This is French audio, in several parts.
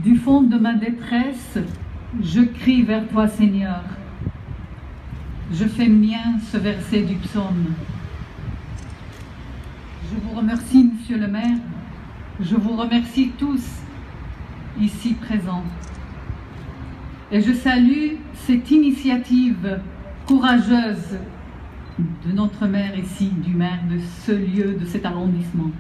Du fond de ma détresse, je crie vers toi, Seigneur. Je fais mien ce verset du psaume. Je vous remercie, Monsieur le maire. Je vous remercie tous ici présents. Et je salue cette initiative courageuse de notre maire ici, du maire de ce lieu, de cet arrondissement.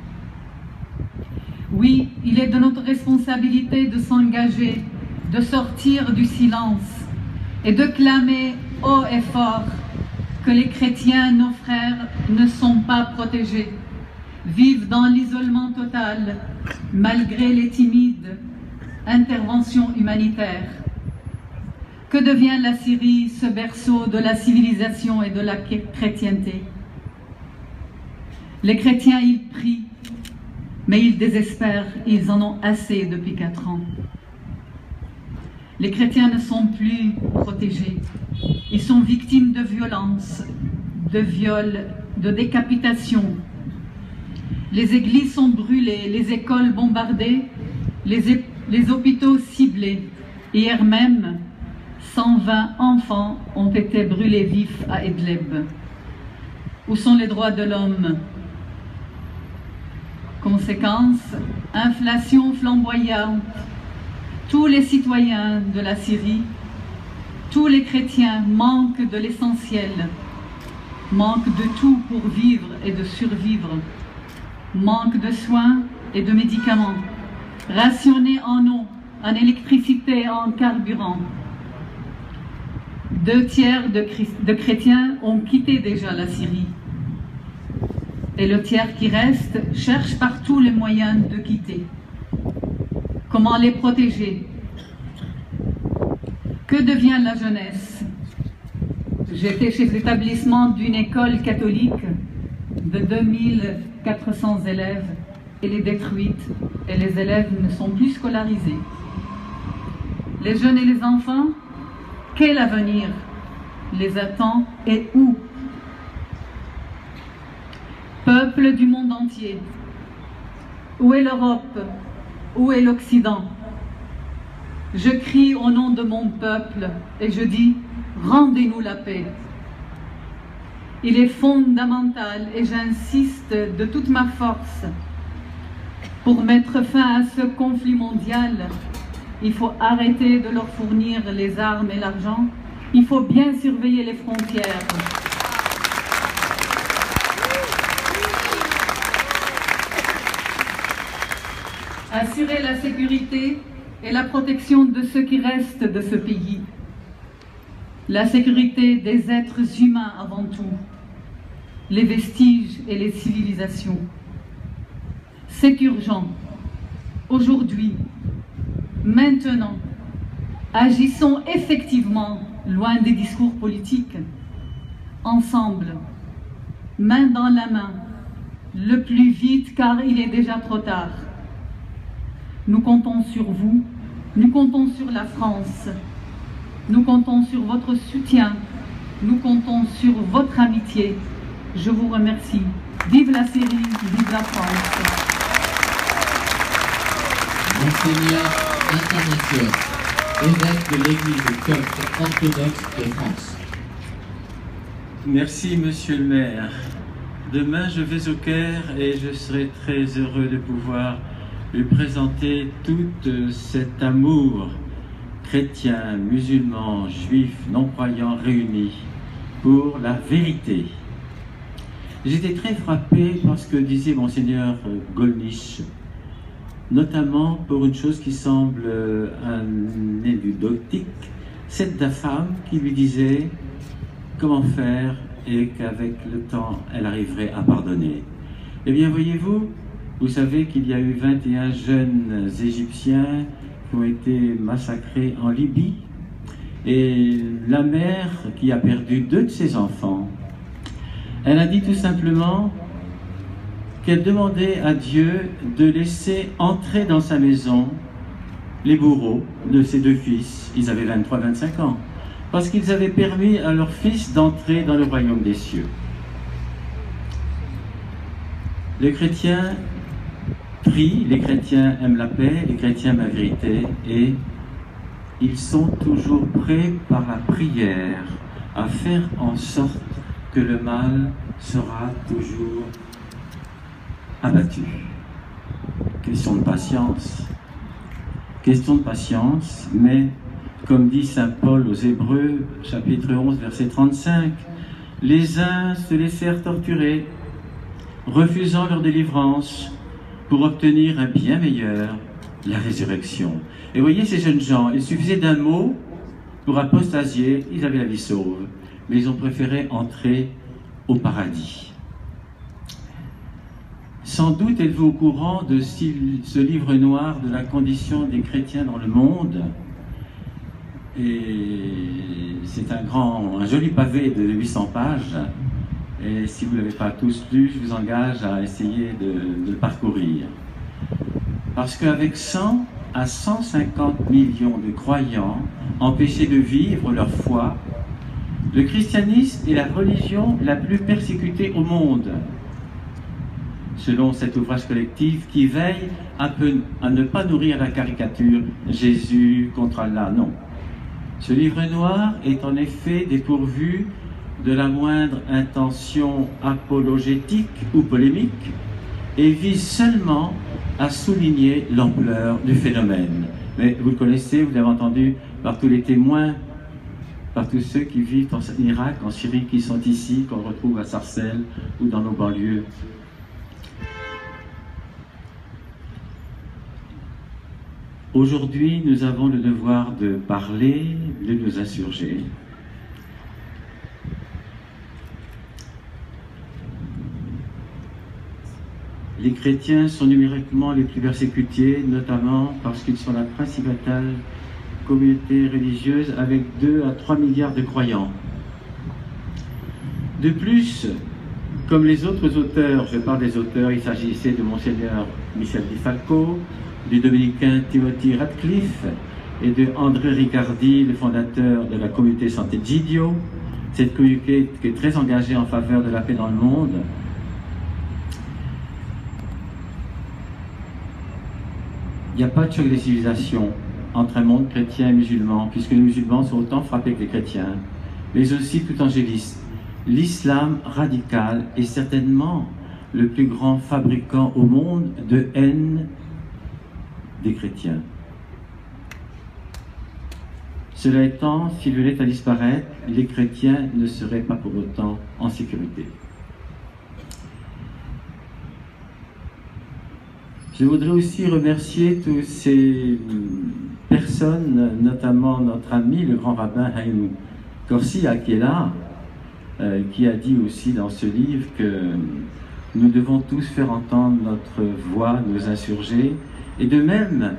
Oui, il est de notre responsabilité de s'engager, de sortir du silence et de clamer haut et fort que les chrétiens, nos frères, ne sont pas protégés, vivent dans l'isolement total, malgré les timides interventions humanitaires. Que devient la Syrie, ce berceau de la civilisation et de la chrétienté? Les chrétiens, ils prient, mais ils désespèrent, ils en ont assez depuis 4 ans. Les chrétiens ne sont plus protégés. Ils sont victimes de violences, de viols, de décapitations. Les églises sont brûlées, les écoles bombardées, les hôpitaux ciblés. Hier même, 120 enfants ont été brûlés vifs à Idlib. Où sont les droits de l'homme? Conséquence, inflation flamboyante. Tous les citoyens de la Syrie, tous les chrétiens manquent de l'essentiel, manquent de tout pour vivre et de survivre, manquent de soins et de médicaments, rationnés en eau, en électricité, en carburant. 2 tiers de chrétiens ont quitté déjà la Syrie. Et le tiers qui reste cherche par tous les moyens de quitter. Comment les protéger? Que devient la jeunesse? J'étais chez l'établissement d'une école catholique de 2400 élèves. Elle est détruite et les élèves ne sont plus scolarisés. Les jeunes et les enfants, quel avenir les attend et où? Peuple du monde entier, où est l'Europe? Où est l'Occident? Je crie au nom de mon peuple et je dis, rendez-nous la paix. Il est fondamental et j'insiste de toute ma force pour mettre fin à ce conflit mondial. Il faut arrêter de leur fournir les armes et l'argent. Il faut bien surveiller les frontières. Assurer la sécurité et la protection de ceux qui restent de ce pays. La sécurité des êtres humains avant tout, les vestiges et les civilisations. C'est urgent. Aujourd'hui, maintenant, agissons effectivement loin des discours politiques, ensemble, main dans la main, le plus vite car il est déjà trop tard. Nous comptons sur vous, nous comptons sur la France, nous comptons sur votre soutien, nous comptons sur votre amitié. Je vous remercie. Vive la Syrie, vive la France. Monseigneur Athanasios, évêque de l'Église copte orthodoxe de France. Merci, Monsieur le maire. Demain, je vais au Caire et je serai très heureux de pouvoir lui présenter tout cet amour chrétien, musulman, juif, non-croyant réunis pour la vérité. J'étais très frappé par ce que disait Monseigneur Gollnisch, notamment pour une chose qui semble anecdotique, cette femme qui lui disait comment faire et qu'avec le temps, elle arriverait à pardonner. Eh bien, voyez-vous, vous savez qu'il y a eu 21 jeunes Égyptiens qui ont été massacrés en Libye. Et la mère qui a perdu 2 de ses enfants, elle a dit tout simplement qu'elle demandait à Dieu de laisser entrer dans sa maison les bourreaux de ses 2 fils. Ils avaient 23-25 ans. Parce qu'ils avaient permis à leurs fils d'entrer dans le royaume des cieux. Les chrétiens prient, les chrétiens aiment la paix, les chrétiens aiment la vérité, et ils sont toujours prêts par la prière à faire en sorte que le mal sera toujours abattu. Question de patience. Question de patience, mais comme dit saint Paul aux Hébreux, chapitre 11, verset 35, les uns se laissèrent torturer, refusant leur délivrance, pour obtenir un bien meilleur, la résurrection. Et voyez ces jeunes gens, il suffisait d'un mot pour apostasier, ils avaient la vie sauve, mais ils ont préféré entrer au paradis. Sans doute êtes-vous au courant de ce livre noir de la condition des chrétiens dans le monde. Et c'est un joli pavé de 800 pages. Et si vous ne l'avez pas tous lu, je vous engage à essayer de le parcourir. Parce qu'avec 100 à 150 millions de croyants empêchés de vivre leur foi, le christianisme est la religion la plus persécutée au monde, selon cet ouvrage collectif qui veille à ne pas nourrir la caricature « Jésus contre Allah ». Non. Ce livre noir est en effet dépourvu de la moindre intention apologétique ou polémique et vise seulement à souligner l'ampleur du phénomène. Mais vous le connaissez, vous l'avez entendu par tous les témoins, par tous ceux qui vivent en Irak, en Syrie, qui sont ici, qu'on retrouve à Sarcelles ou dans nos banlieues. Aujourd'hui, nous avons le devoir de parler de nos insurgés. Les chrétiens sont numériquement les plus persécutés, notamment parce qu'ils sont la principale communauté religieuse avec 2 à 3 milliards de croyants. De plus, comme les autres auteurs, je parle des auteurs, il s'agissait de Monseigneur Michel Di Falco, du dominicain Timothy Radcliffe et de André Riccardi, le fondateur de la communauté Santé Gidio, cette communauté qui est très engagée en faveur de la paix dans le monde. Il n'y a pas de choc des civilisations entre un monde chrétien et musulman, puisque les musulmans sont autant frappés que les chrétiens, mais aussi tout angéliste. L'islam radical est certainement le plus grand fabricant au monde de haine des chrétiens. Cela étant, s'il venait à disparaître, les chrétiens ne seraient pas pour autant en sécurité. Je voudrais aussi remercier toutes ces personnes, notamment notre ami, le grand rabbin Haïm Korsia, qui est là, qui a dit aussi dans ce livre que nous devons tous faire entendre notre voix, nos insurgés. Et de même,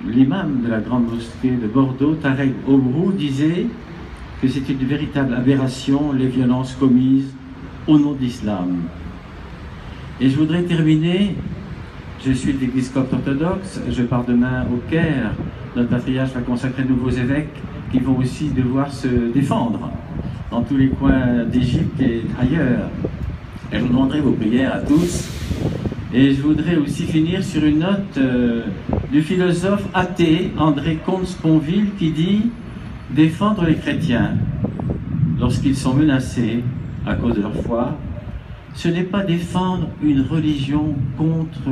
l'imam de la grande mosquée de Bordeaux, Tarek Obrou, disait que c'était une véritable aberration les violences commises au nom de l'islam. Et je voudrais terminer, je suis de l'Église copte orthodoxe, je pars demain au Caire, notre patriarche va consacrer de nouveaux évêques qui vont aussi devoir se défendre dans tous les coins d'Égypte et ailleurs. Et je vous demanderai vos prières à tous. Et je voudrais aussi finir sur une note du philosophe athée André Comte-Sponville qui dit « Défendre les chrétiens lorsqu'ils sont menacés à cause de leur foi, ce n'est pas défendre une religion contre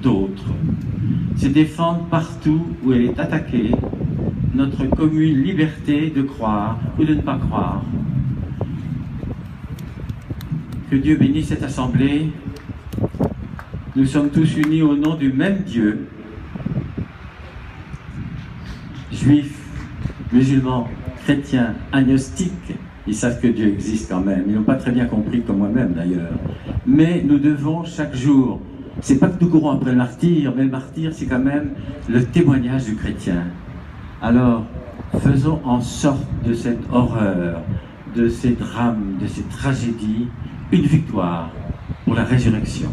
d'autres, c'est défendre partout où elle est attaquée notre commune liberté de croire ou de ne pas croire. » Que Dieu bénisse cette assemblée. Nous sommes tous unis au nom du même Dieu, juifs, musulmans, chrétiens, agnostiques. Ils savent que Dieu existe quand même. Ils n'ont pas très bien compris, comme moi-même d'ailleurs. Mais nous devons chaque jour, c'est pas que nous courons après le martyr, mais le martyr c'est quand même le témoignage du chrétien. Alors, faisons en sorte de cette horreur, de ces drames, de ces tragédies, une victoire pour la résurrection.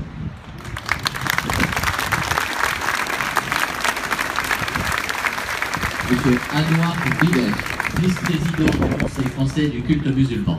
Monsieur Anouar Bidej, vice-président du Conseil français du culte musulman.